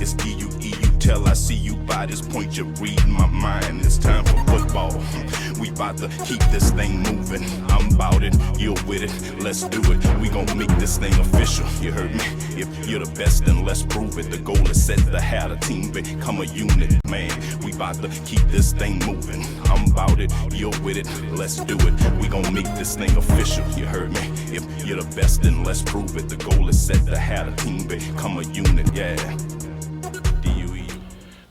It's D-U-E-U tell. I see you by this point, you're reading my mind. It's time for football. We about to keep this thing moving. I'm about it, you're with it, let's do it. We gon' make this thing official, you heard me? If you're the best, then let's prove it. The goal is set to have a team become a unit, man. We about to keep this thing moving. I'm about it, you're with it, let's do it. We gon' make this thing official, you heard me? If you're the best, then let's prove it. The goal is set to have a team become a unit, yeah.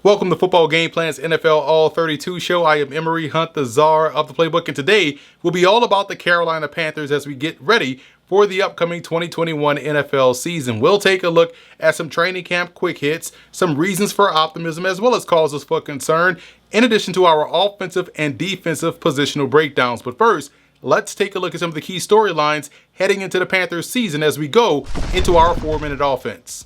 Welcome to Football Game Plan's NFL All 32 show. I am Emery Hunt, the czar of the playbook, and today will be all about the Carolina Panthers as we get ready for the upcoming 2021 NFL season. We'll take a look at some training camp quick hits, some reasons for optimism, as well as causes for concern, in addition to our offensive and defensive positional breakdowns. But first, let's take a look at some of the key storylines heading into the Panthers season as we go into our 4-minute offense.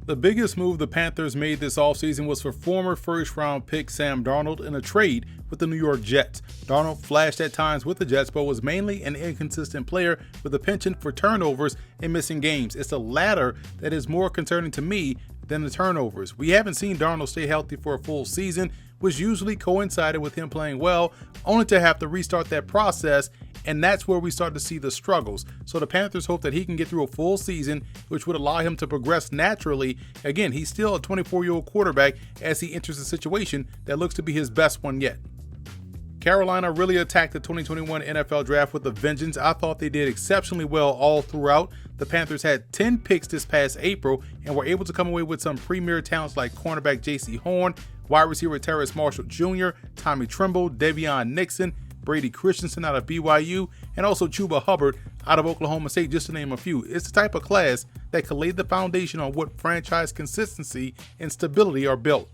The biggest move the Panthers made this offseason was for former first-round pick Sam Darnold in a trade with the New York Jets. Darnold flashed at times with the Jets, but was mainly an inconsistent player with a penchant for turnovers and missing games. It's the latter that is more concerning to me than the turnovers. We haven't seen Darnold stay healthy for a full season, which usually coincided with him playing well, only to have to restart that process, and that's where we start to see the struggles. So the Panthers hope that he can get through a full season, which would allow him to progress naturally. Again, he's still a 24-year-old quarterback as he enters a situation that looks to be his best one yet. Carolina really attacked the 2021 NFL Draft with a vengeance. I thought they did exceptionally well all throughout. The Panthers had 10 picks this past April and were able to come away with some premier talents like cornerback J.C. Horn, wide receiver Terrace Marshall Jr., Tommy Tremble, Devion Nixon, Brady Christensen out of BYU, and also Chuba Hubbard out of Oklahoma State, just to name a few. It's the type of class that could lay the foundation on what franchise consistency and stability are built.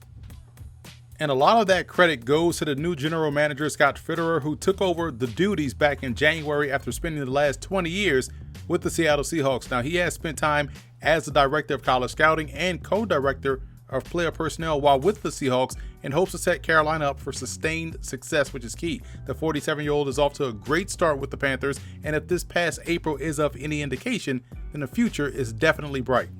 And a lot of that credit goes to the new general manager, Scott Fitterer, who took over the duties back in January after spending the last 20 years with the Seattle Seahawks. Now, he has spent time as the director of college scouting and co-director of player personnel while with the Seahawks in hopes to set Carolina up for sustained success, which is key. The 47-year-old is off to a great start with the Panthers, and if this past April is of any indication, then the future is definitely bright.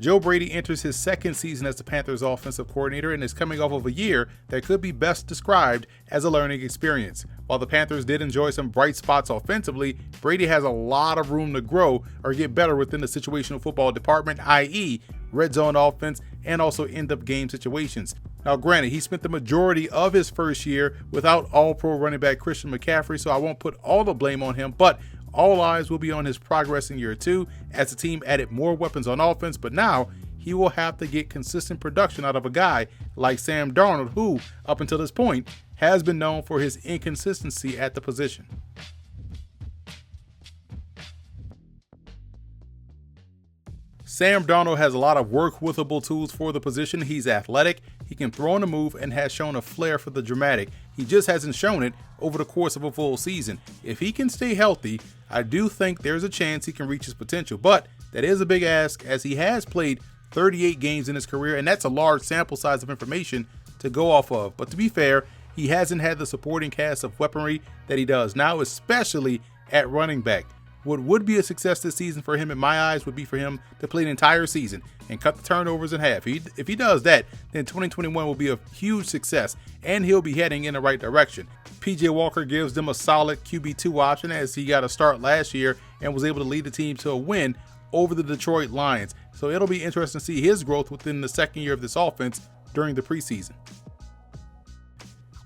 Joe Brady enters his second season as the Panthers offensive coordinator and is coming off of a year that could be best described as a learning experience. While the Panthers did enjoy some bright spots offensively, Brady has a lot of room to grow or get better within the situational football department, i.e. red zone offense and also end-up game situations. Now, granted, he spent the majority of his first year without all-pro running back Christian McCaffrey, so I won't put all the blame on him, but all eyes will be on his progress in year 2 as the team added more weapons on offense, but now he will have to get consistent production out of a guy like Sam Darnold, who, up until this point, has been known for his inconsistency at the position. Sam Darnold has a lot of work-withable tools for the position. He's athletic, he can throw on the move, and has shown a flair for the dramatic. He just hasn't shown it over the course of a full season. If he can stay healthy, I do think there's a chance he can reach his potential, but that is a big ask as he has played 38 games in his career, and that's a large sample size of information to go off of. But to be fair, he hasn't had the supporting cast of weaponry that he does now, especially at running back. What would be a success this season for him, in my eyes, would be for him to play an entire season and cut the turnovers in half. If he does that, then 2021 will be a huge success, and he'll be heading in the right direction. PJ Walker gives them a solid QB2 option as he got a start last year and was able to lead the team to a win over the Detroit Lions. So it'll be interesting to see his growth within the second year of this offense during the preseason.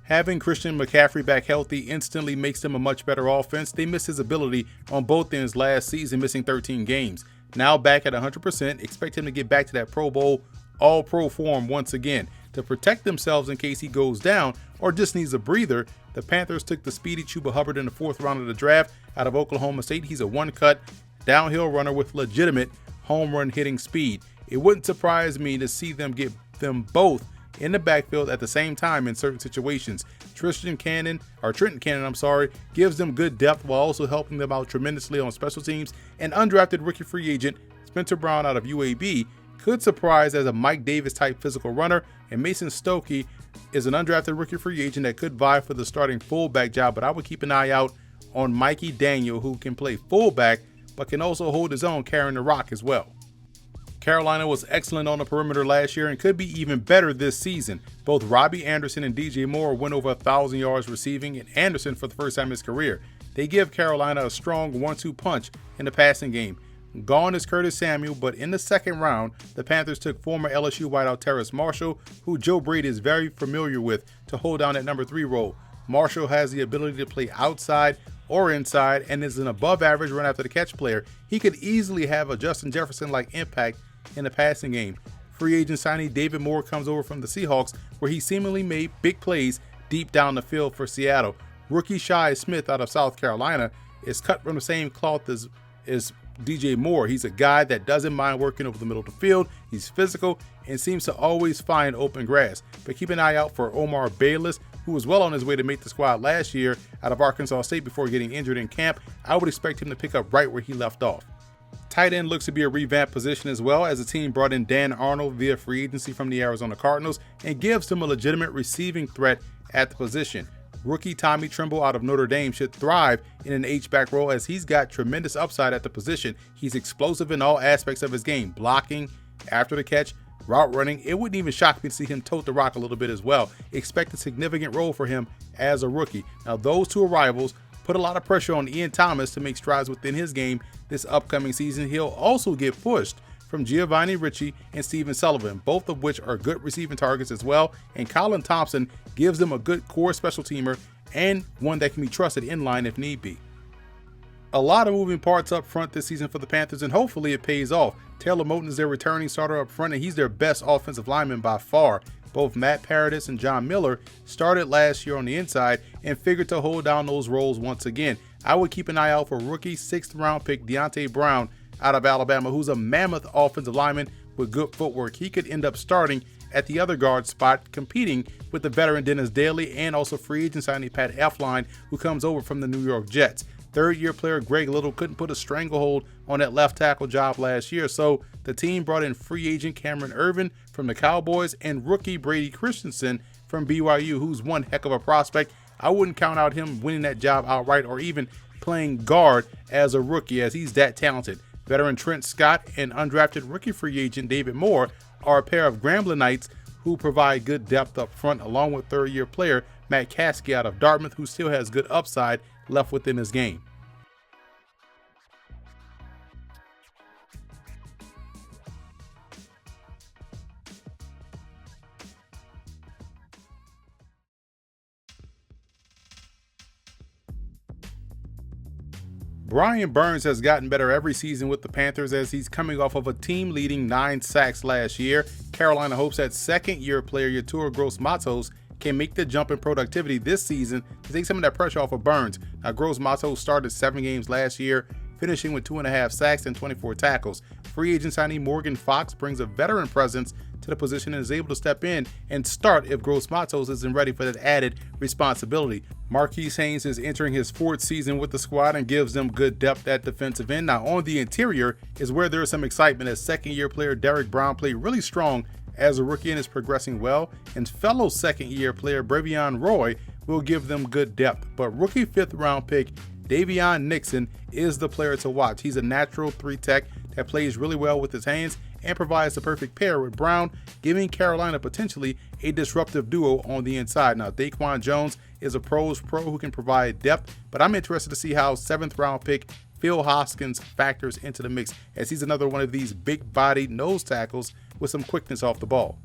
Having Christian McCaffrey back healthy instantly makes them a much better offense. They missed his ability on both ends last season, missing 13 games. Now back at 100%, expect him to get back to that Pro Bowl, all-pro form once again. To protect themselves in case he goes down or just needs a breather, the Panthers took the speedy Chuba Hubbard in the 4th round of the draft out of Oklahoma State. He's a one-cut, downhill runner with legitimate home run hitting speed. It wouldn't surprise me to see them get them both in the backfield at the same time in certain situations. Trenton Cannon, gives them good depth while also helping them out tremendously on special teams. And undrafted rookie free agent Spencer Brown out of UAB could surprise as a Mike Davis type physical runner, and Mason Stokey is an undrafted rookie free agent that could vie for the starting fullback job, but I would keep an eye out on Mikey Daniel, who can play fullback but can also hold his own carrying the rock as well. Carolina was excellent on the perimeter last year and could be even better this season. Both Robbie Anderson and DJ Moore went over 1,000 yards receiving, and Anderson for the first time in his career. They give Carolina a strong 1-2 punch in the passing game. Gone is Curtis Samuel, but in the second round, the Panthers took former LSU wideout Terrace Marshall, who Joe Brady is very familiar with, to hold down that number 3 role. Marshall has the ability to play outside or inside and is an above-average run after the catch player. He could easily have a Justin Jefferson-like impact in the passing game. Free agent signee David Moore comes over from the Seahawks, where he seemingly made big plays deep down the field for Seattle. Rookie Shi Smith out of South Carolina is cut from the same cloth as DJ Moore. He's a guy that doesn't mind working over the middle of the field. He's physical and seems to always find open grass. But keep an eye out for Omar Bayless, who was well on his way to make the squad last year out of Arkansas State before getting injured in camp. I would expect him to pick up right where he left off. Tight end looks to be a revamped position as well, as the team brought in Dan Arnold via free agency from the Arizona Cardinals and gives him a legitimate receiving threat at the position. Rookie Tommy Tremble out of Notre Dame should thrive in an H-back role, as he's got tremendous upside at the position. He's explosive in all aspects of his game, blocking, after the catch, route running. It wouldn't even shock me to see him tote the rock a little bit as well. Expect a significant role for him as a rookie. Now, those two arrivals put a lot of pressure on Ian Thomas to make strides within his game this upcoming season. He'll also get pushed from Giovanni Ricci and Steven Sullivan, both of which are good receiving targets as well, and Colin Thompson gives them a good core special teamer and one that can be trusted in line if need be. A lot of moving parts up front this season for the Panthers, and hopefully it pays off. Taylor Moton is their returning starter up front, and he's their best offensive lineman by far. Both Matt Paradis and John Miller started last year on the inside and figured to hold down those roles once again. I would keep an eye out for rookie 6th round pick Deontay Brown out of Alabama, who's a mammoth offensive lineman with good footwork. He could end up starting at the other guard spot, competing with the veteran Dennis Daly and also free agent signee Pat Elflein, who comes over from the New York Jets. Third-year player Greg Little couldn't put a stranglehold on that left tackle job last year, so the team brought in free agent Cameron Irvin from the Cowboys and rookie Brady Christensen from BYU, who's one heck of a prospect. I wouldn't count out him winning that job outright or even playing guard as a rookie, as he's that talented. Veteran Trent Scott and undrafted rookie free agent David Moore are a pair of Gramblinites who provide good depth up front, along with third-year player Matt Caskey out of Dartmouth, who still has good upside left within his game. Brian Burns has gotten better every season with the Panthers, as he's coming off of a team-leading 9 sacks last year. Carolina hopes that second-year player Yetur Gross-Matos can make the jump in productivity this season to take some of that pressure off of Burns. Now, Gross-Matos started 7 games last year, finishing with 2.5 sacks and 24 tackles. Free agent signee Morgan Fox brings a veteran presence to the position and is able to step in and start if Gross-Matos isn't ready for that added responsibility. Marquise Haynes is entering his 4th season with the squad and gives them good depth at defensive end. Now, on the interior is where there is some excitement, as second-year player Derek Brown played really strong as a rookie and is progressing well, and fellow second-year player Bravion Roy will give them good depth. But rookie 5th-round pick Davion Nixon is the player to watch. He's a natural 3-tech that plays really well with his hands and provides the perfect pair with Brown, giving Carolina potentially a disruptive duo on the inside. Now, Daquan Jones is a pro's pro who can provide depth, but I'm interested to see how 7th-round pick Phil Hoskins factors into the mix, as he's another one of these big-bodied nose tackles with some quickness off the ball.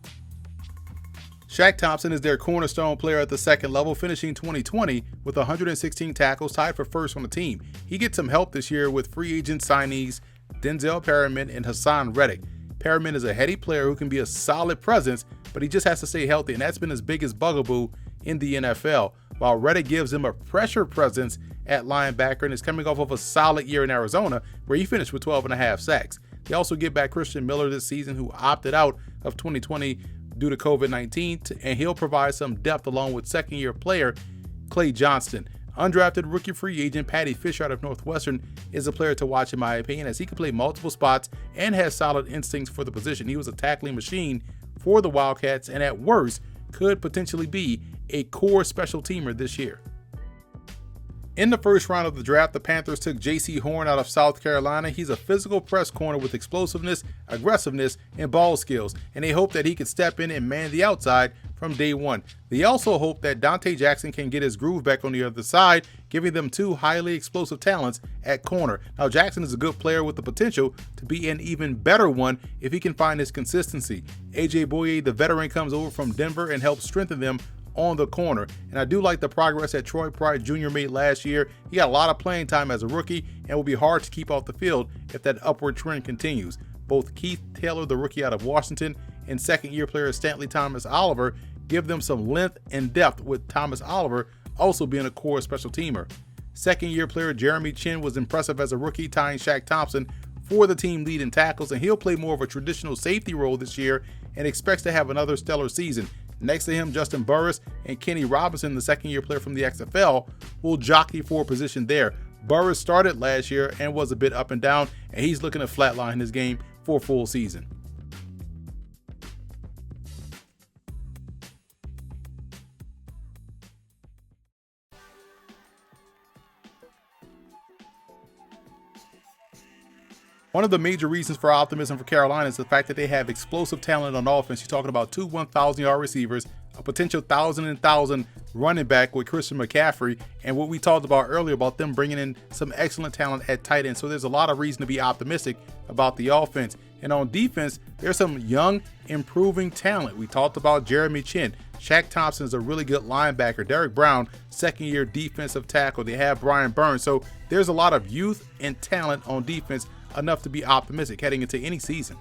Shaq Thompson is their cornerstone player at the second level, finishing 2020 with 116 tackles, tied for first on the team. He gets some help this year with free agent signees Denzel Perriman and Hassan Reddick. Perriman is a heady player who can be a solid presence, but he just has to stay healthy, and that's been his biggest bugaboo in the NFL, while Reddick gives him a pressure presence at linebacker and is coming off of a solid year in Arizona, where he finished with 12.5 sacks. They also get back Christian Miller this season, who opted out of 2020 due to COVID-19, and he'll provide some depth along with second-year player Clay Johnston. Undrafted rookie free agent Patty Fisher out of Northwestern is a player to watch, in my opinion, as he can play multiple spots and has solid instincts for the position. He was a tackling machine for the Wildcats, and at worst could potentially be a core special teamer this year. In the first round of the draft, the Panthers took J.C. Horn out of South Carolina. He's a physical press corner with explosiveness, aggressiveness, and ball skills, and they hope that he could step in and man the outside from day one. They also hope that Dante Jackson can get his groove back on the other side, giving them two highly explosive talents at corner. Now, Jackson is a good player with the potential to be an even better one if he can find his consistency. A.J. Boye, the veteran, comes over from Denver and helps strengthen them on the corner. And I do like the progress that Troy Pride Jr. made last year. He got a lot of playing time as a rookie and will be hard to keep off the field if that upward trend continues. Both Keith Taylor, the rookie out of Washington, and second-year player Stanley Thomas Oliver give them some length and depth, with Thomas Oliver also being a core special teamer. Second-year player Jeremy Chin was impressive as a rookie, tying Shaq Thompson for the team lead in tackles, and he'll play more of a traditional safety role this year and expects to have another stellar season. Next to him, Justin Burris and Kenny Robinson, the second-year player from the XFL, will jockey for a position there. Burris started last year and was a bit up and down, and he's looking to flatline his game for a full season. One of the major reasons for optimism for Carolina is the fact that they have explosive talent on offense. You're talking about two 1,000-yard receivers, a potential 1,000 running back with Christian McCaffrey, and what we talked about earlier about them bringing in some excellent talent at tight end. So there's a lot of reason to be optimistic about the offense. And on defense, there's some young, improving talent. We talked about Jeremy Chin. Shaq Thompson is a really good linebacker. Derek Brown, second-year defensive tackle. They have Brian Burns. So there's a lot of youth and talent on defense, enough to be optimistic heading into any season.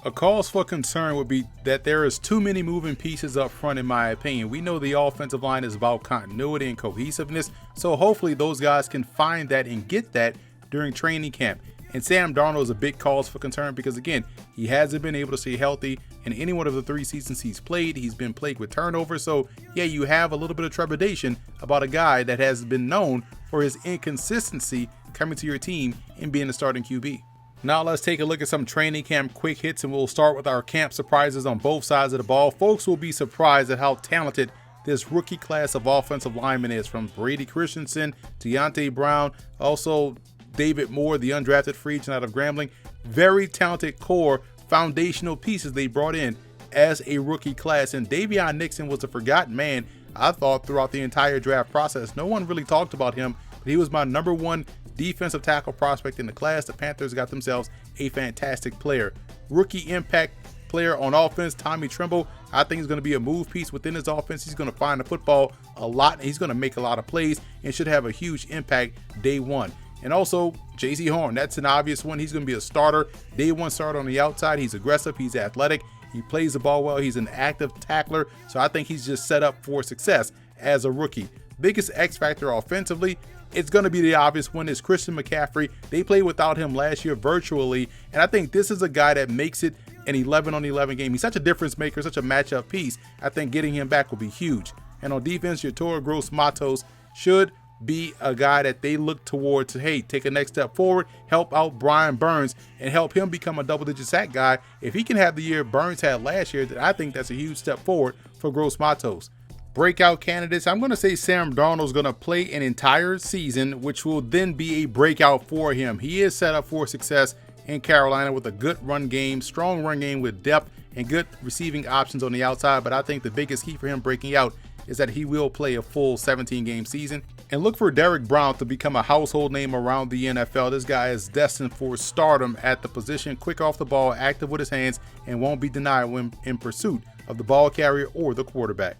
A cause for concern would be that there is too many moving pieces up front, in my opinion. We know the offensive line is about continuity and cohesiveness, so hopefully those guys can find that and get that during training camp. And Sam Darnold is a big cause for concern because, again, he hasn't been able to stay healthy in any one of the 3 seasons he's played. He's been plagued with turnovers. So, yeah, you have a little bit of trepidation about a guy that has been known for his inconsistency coming to your team and being a starting QB. Now let's take a look at some training camp quick hits, and we'll start with our camp surprises on both sides of the ball. Folks will be surprised at how talented this rookie class of offensive linemen is, from Brady Christensen, Deontay Brown, also David Moore, the undrafted free agent out of Grambling. Very talented core foundational pieces they brought in as a rookie class. And Davion Nixon was a forgotten man, I thought, throughout the entire draft process. No one really talked about him, but he was my number 1 defensive tackle prospect in the class. The Panthers got themselves a fantastic player. Rookie impact player on offense, Tommy Tremble. I think he's going to be a move piece within his offense. He's going to find the football a lot, and he's going to make a lot of plays and should have a huge impact day one. And also, J.C. Horn, that's an obvious one. He's going to be a starter, day one starter on the outside. He's aggressive, he's athletic, he plays the ball well, he's an active tackler. So I think he's just set up for success as a rookie. Biggest X factor offensively, it's going to be the obvious one, is Christian McCaffrey. They played without him last year virtually, and I think this is a guy that makes it an 11-on-11 game. He's such a difference maker, such a matchup piece. I think getting him back will be huge. And on defense, your Toro Gross Matos should be a guy that they look towards to, hey, take a next step forward, help out Brian Burns, and help him become a double-digit sack guy. If he can have the year Burns had last year, then I think that's a huge step forward for Gross Matos. Breakout candidates, I'm going to say Sam Darnold is going to play an entire season, which will then be a breakout for him. He is set up for success in Carolina with a good run game, strong run game with depth and good receiving options on the outside. But I think the biggest key for him breaking out is that he will play a full 17-game season. And look for Derek Brown to become a household name around the NFL. This guy is destined for stardom at the position, quick off the ball, active with his hands, and won't be denied when in pursuit of the ball carrier or the quarterback.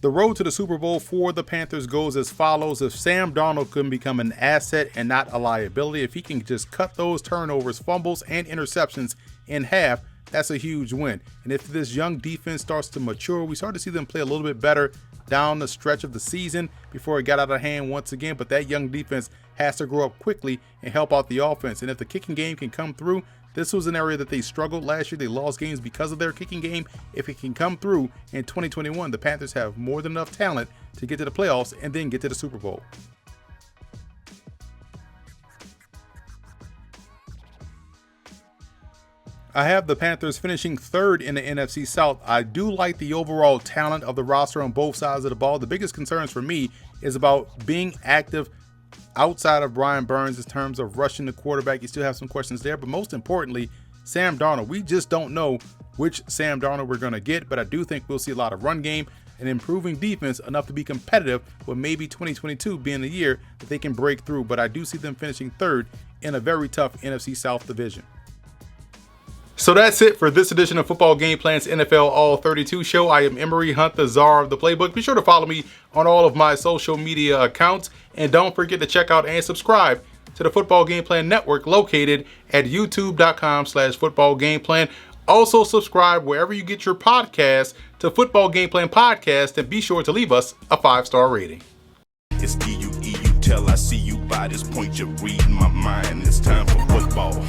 The road to the Super Bowl for the Panthers goes as follows. If Sam Darnold can become an asset and not a liability, if he can just cut those turnovers, fumbles, and interceptions in half, that's a huge win. And if this young defense starts to mature, we start to see them play a little bit better down the stretch of the season before it got out of hand once again. But that young defense has to grow up quickly and help out the offense. And if the kicking game can come through, this was an area that they struggled last year. They lost games because of their kicking game. If it can come through in 2021, the Panthers have more than enough talent to get to the playoffs and then get to the Super Bowl. I have the Panthers finishing third in the NFC South. I do like the overall talent of the roster on both sides of the ball. The biggest concerns for me is about being active outside of Brian Burns in terms of rushing the quarterback. You still have some questions there, but most importantly, Sam Darnold. We just don't know which Sam Darnold we're going to get, but I do think we'll see a lot of run game and improving defense enough to be competitive, with maybe 2022 being the year that they can break through. But I do see them finishing third in a very tough NFC South division. So that's it for this edition of Football Game Plan's NFL All 32 show. I am Emery Hunt, the czar of the playbook. Be sure to follow me on all of my social media accounts. And don't forget to check out and subscribe to the Football Game Plan Network located at youtube.com/footballgameplan. Also subscribe wherever you get your podcasts to Football Game Plan Podcast, and be sure to leave us a 5-star rating. It's D-U-E-U till I see you by this point. You're reading my mind. It's time for football.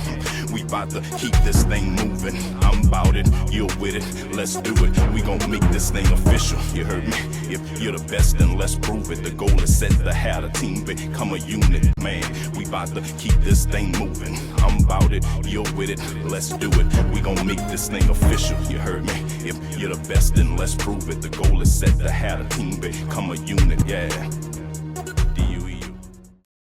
We about to keep this thing moving. I'm about it, you're with it. Let's do it. We gon' make this thing official. You heard me? If you're the best, then let's prove it. The goal is set to have a team become a unit, man. We about to keep this thing moving. I'm about it, you're with it. Let's do it. We gon' make this thing official. You heard me? If you're the best, then let's prove it. The goal is set to have a team become a unit, yeah.